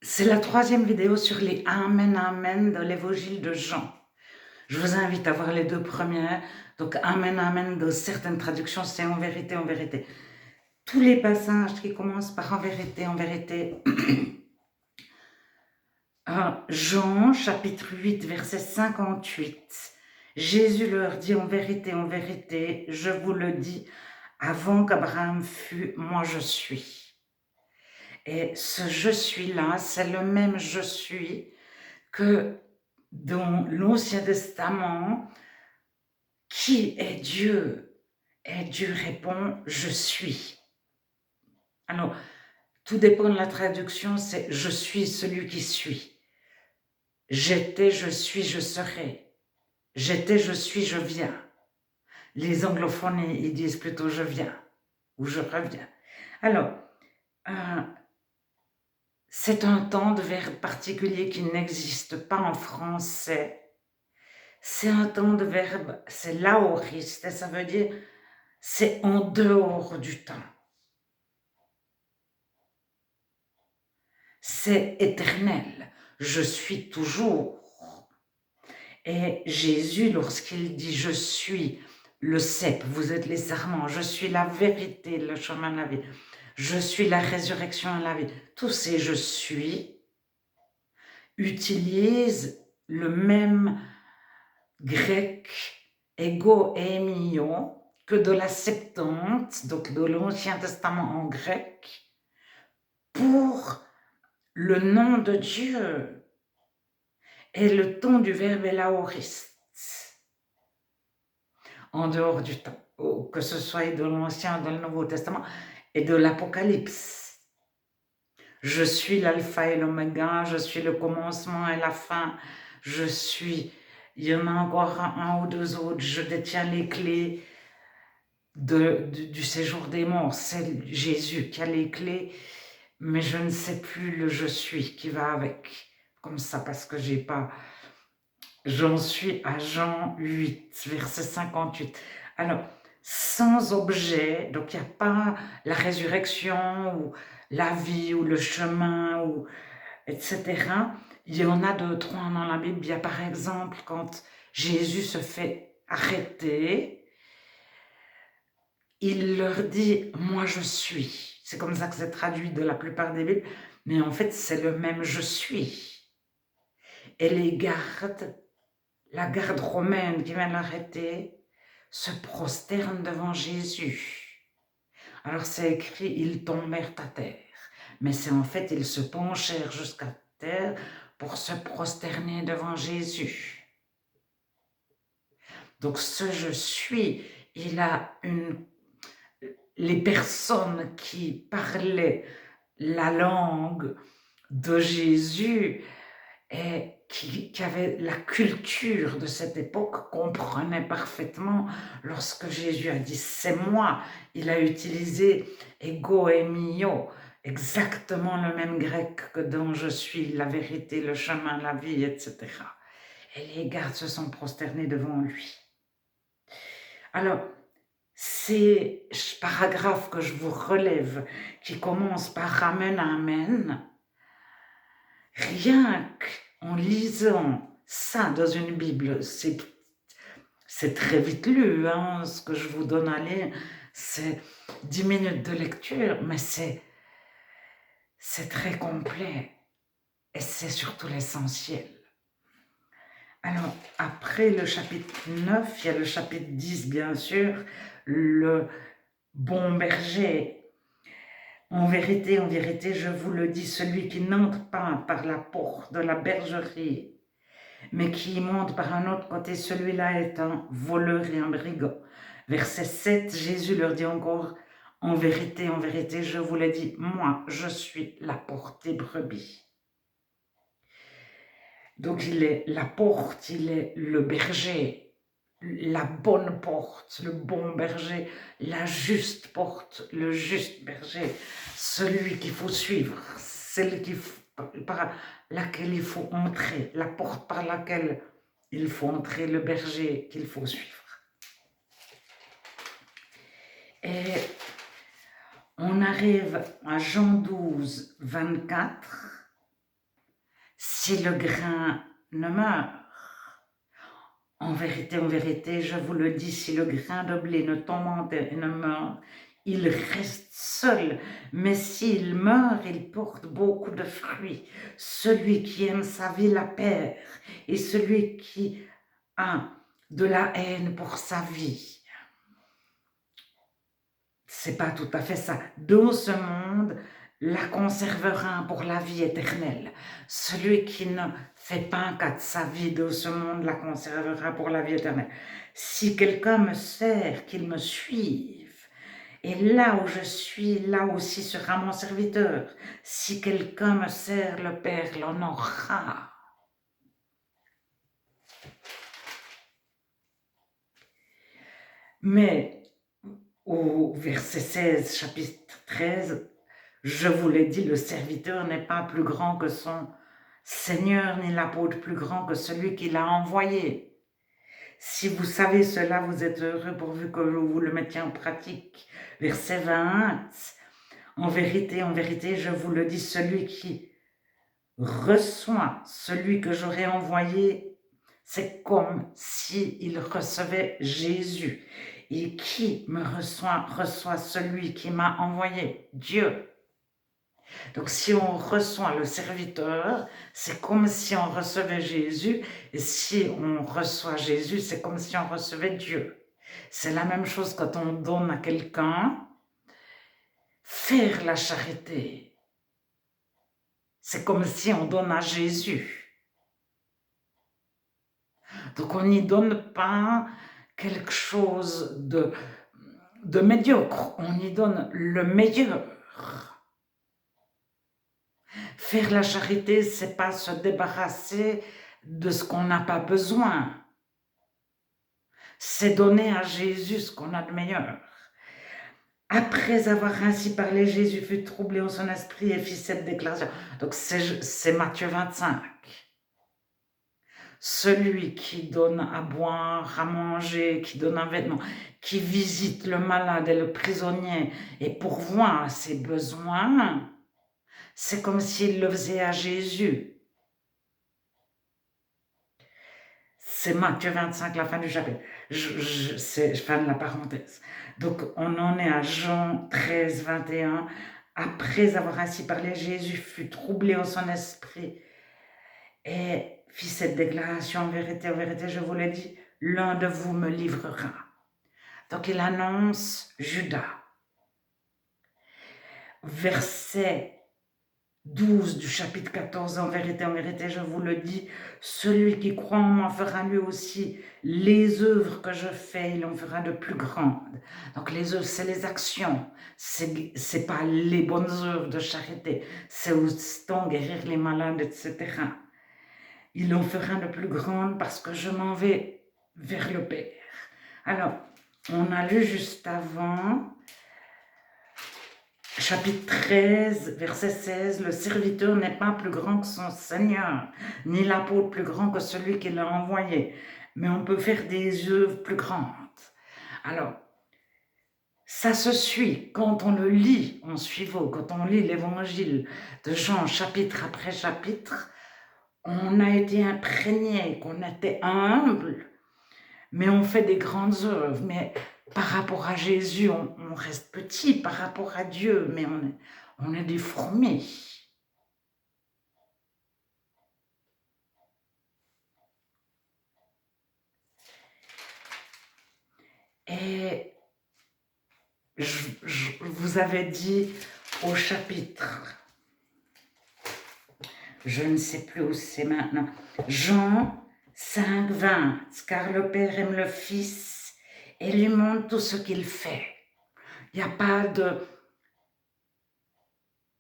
C'est la troisième vidéo sur les Amen, Amen de l'Évangile de Jean. Je vous invite à voir les deux premières. Donc, Amen, Amen de certaines traductions, c'est en vérité, en vérité. Tous les passages qui commencent par en vérité, en vérité. Jean, chapitre 8, verset 58. Jésus leur dit en vérité, je vous le dis, avant qu'Abraham fût, moi je suis. Et ce je suis-là, c'est le même je suis que dans l'Ancien Testament, qui est Dieu? Et Dieu répond, je suis. Alors, tout dépend de la traduction, c'est je suis celui qui suis. J'étais, je suis, je serai. J'étais, je suis, je viens. Les anglophones, ils disent plutôt je viens ou je reviens. Alors, c'est un temps de verbe particulier qui n'existe pas en français. C'est un temps de verbe, c'est l'aoriste, et ça veut dire c'est en dehors du temps. C'est éternel. Je suis toujours. Et Jésus, lorsqu'il dit je suis le cep, vous êtes les serments, je suis la vérité, le chemin de la vie, je suis la résurrection et la vie, tous ces je suis utilisent le même grec ego eimio que de la Septante, donc de l'Ancien Testament en grec, pour le nom de Dieu. Et le ton du verbe est l'aoriste, en dehors du temps, que ce soit de l'Ancien, de le Nouveau Testament et de l'Apocalypse. Je suis l'alpha et l'oméga, je suis le commencement et la fin, je suis, il y en a encore un ou deux autres, je détiens les clés du séjour des morts, c'est Jésus qui a les clés, mais je ne sais plus le je suis qui va avec, comme ça, parce que j'ai pas... J'en suis à Jean 8, verset 58. Alors, sans objet, donc il n'y a pas la résurrection, ou la vie, ou le chemin, ou etc. Il y en a deux, trois dans la Bible. Il y a par exemple quand Jésus se fait arrêter, il leur dit « moi je suis ». C'est comme ça que c'est traduit de la plupart des Bibles, mais en fait c'est le même « je suis ». Et les gardes, la garde romaine qui vient l'arrêter, se prosterne devant Jésus. Alors c'est écrit « ils tombèrent à terre ». Mais c'est en fait, ils se penchèrent jusqu'à terre pour se prosterner devant Jésus. Donc ce « je suis », il a les personnes qui parlaient la langue de Jésus et qui avaient la culture de cette époque comprenaient parfaitement lorsque Jésus a dit « c'est moi », il a utilisé « ego et mio », exactement le même grec que dans « je suis la vérité, le chemin, la vie », etc. Et les gardes se sont prosternés devant lui. Alors, ces paragraphes que je vous relève, qui commencent par « Amen, Amen », rien qu'en lisant ça dans une Bible, c'est très vite lu, hein, ce que je vous donne à lire, c'est 10 minutes de lecture, mais c'est très complet et c'est surtout l'essentiel. Alors, après le chapitre 9, il y a le chapitre 10, bien sûr, le bon berger. En vérité, je vous le dis, celui qui n'entre pas par la porte de la bergerie, mais qui y monte par un autre côté, celui-là est un voleur et un brigand. Verset 7, Jésus leur dit encore, en vérité, je vous le dis, moi, je suis la porte des brebis. Donc il est la porte, il est le berger, la bonne porte, le bon berger, la juste porte, le juste berger, celui qu'il faut suivre, celle par laquelle il faut entrer, la porte par laquelle il faut entrer, le berger qu'il faut suivre. Et on arrive à Jean 12, 24. si le grain ne meurt. En vérité, je vous le dis, si le grain de blé ne tombe en terre et ne meurt, il reste seul, mais s'il meurt, il porte beaucoup de fruits. Celui qui aime sa vie la perd, et celui qui a de la haine pour sa vie, c'est pas tout à fait ça. Dans ce monde, la conservera pour la vie éternelle. Celui qui ne fait pas un cas de sa vie dans ce monde la conservera pour la vie éternelle. Si quelqu'un me sert, qu'il me suive. Et là où je suis, là aussi sera mon serviteur. Si quelqu'un me sert, le Père l'honorera. Mais au verset 16, chapitre 13, je vous l'ai dit, le serviteur n'est pas plus grand que son Seigneur, ni l'apôtre plus grand que celui qui l'a envoyé. Si vous savez cela, vous êtes heureux pourvu que vous le mettiez en pratique. Verset 20, en vérité, je vous le dis, celui qui reçoit celui que j'aurais envoyé, c'est comme s'il recevait Jésus. Et qui me reçoit celui qui m'a envoyé, Dieu. Donc si on reçoit le serviteur, c'est comme si on recevait Jésus, et si on reçoit Jésus, c'est comme si on recevait Dieu. C'est la même chose quand on donne à quelqu'un. Faire la charité, c'est comme si on donne à Jésus. Donc on n'y donne pas quelque chose de médiocre, on y donne le meilleur. Faire la charité, c'est pas se débarrasser de ce qu'on n'a pas besoin. C'est donner à Jésus ce qu'on a de meilleur. Après avoir ainsi parlé, Jésus fut troublé en son esprit et fit cette déclaration. Donc c'est Matthieu 25. Celui qui donne à boire, à manger, qui donne un vêtement, qui visite le malade et le prisonnier et pourvoit à ses besoins, c'est comme s'il le faisait à Jésus. C'est Matthieu 25, la fin du chapitre. C'est fin de la parenthèse. Donc, on en est à Jean 13, 21. Après avoir ainsi parlé, Jésus fut troublé en son esprit et fit cette déclaration, en vérité, je vous le dis, l'un de vous me livrera. Donc, il annonce Judas. Verset 12 du chapitre 14, en vérité, je vous le dis, celui qui croit en moi fera lui aussi les œuvres que je fais, il en fera de plus grandes. Donc les œuvres, c'est les actions, c'est pas les bonnes œuvres de charité, c'est autant guérir les malades, etc. Il en fera de plus grandes parce que je m'en vais vers le Père. Alors, on a lu juste avant... Chapitre 13, verset 16, le serviteur n'est pas plus grand que son Seigneur, ni l'apôtre plus grand que celui qui l'a envoyé, mais on peut faire des œuvres plus grandes. Alors, ça se suit quand on le lit en suivant, quand on lit l'évangile de Jean chapitre après chapitre, on a été imprégné, qu'on était humble, mais on fait des grandes œuvres, mais par rapport à Jésus, on reste petit, par rapport à Dieu, mais on est des fourmis. Et je vous avais dit au chapitre, je ne sais plus où c'est maintenant, Jean 5, 20, car le Père aime le Fils et lui montre tout ce qu'il fait. Il n'y a pas de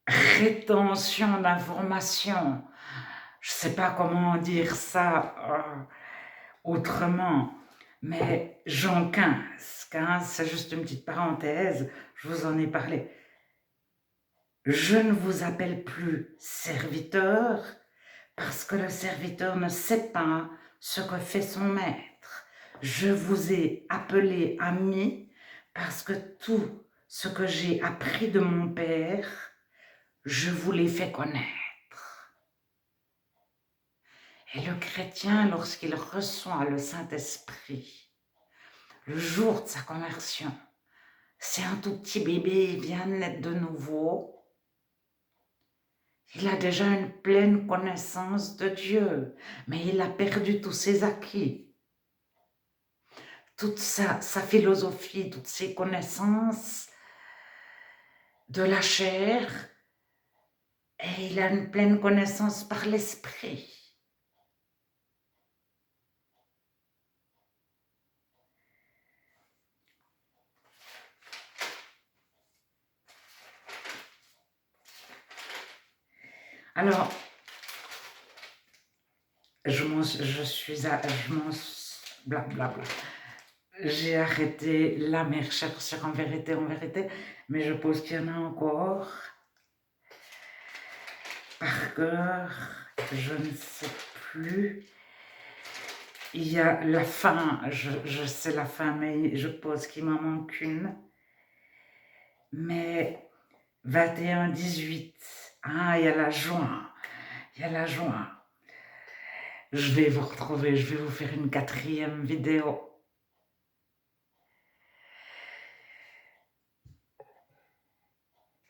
rétention d'informations. Je ne sais pas comment dire ça autrement, mais Jean 15, c'est juste une petite parenthèse, je vous en ai parlé. Je ne vous appelle plus serviteur parce que le serviteur ne sait pas ce que fait son maître. Je vous ai appelé ami parce que tout ce que j'ai appris de mon Père, je vous l'ai fait connaître. Et le chrétien, lorsqu'il reçoit le Saint-Esprit, le jour de sa conversion, c'est un tout petit bébé, il vient de naître de nouveau. Il a déjà une pleine connaissance de Dieu, mais il a perdu tous ses acquis, toute sa philosophie, toutes ses connaissances de la chair, et il a une pleine connaissance par l'esprit. Alors, blablabla. J'ai arrêté la mes recherches en vérité, mais je pense qu'il y en a encore. Par cœur, je ne sais plus. Il y a la fin, je sais la fin, mais je pense qu'il m'en manque une. Mais 21-18, ah, il y a la joie, il y a la joie. Je vais vous retrouver, je vais vous faire une 4e vidéo.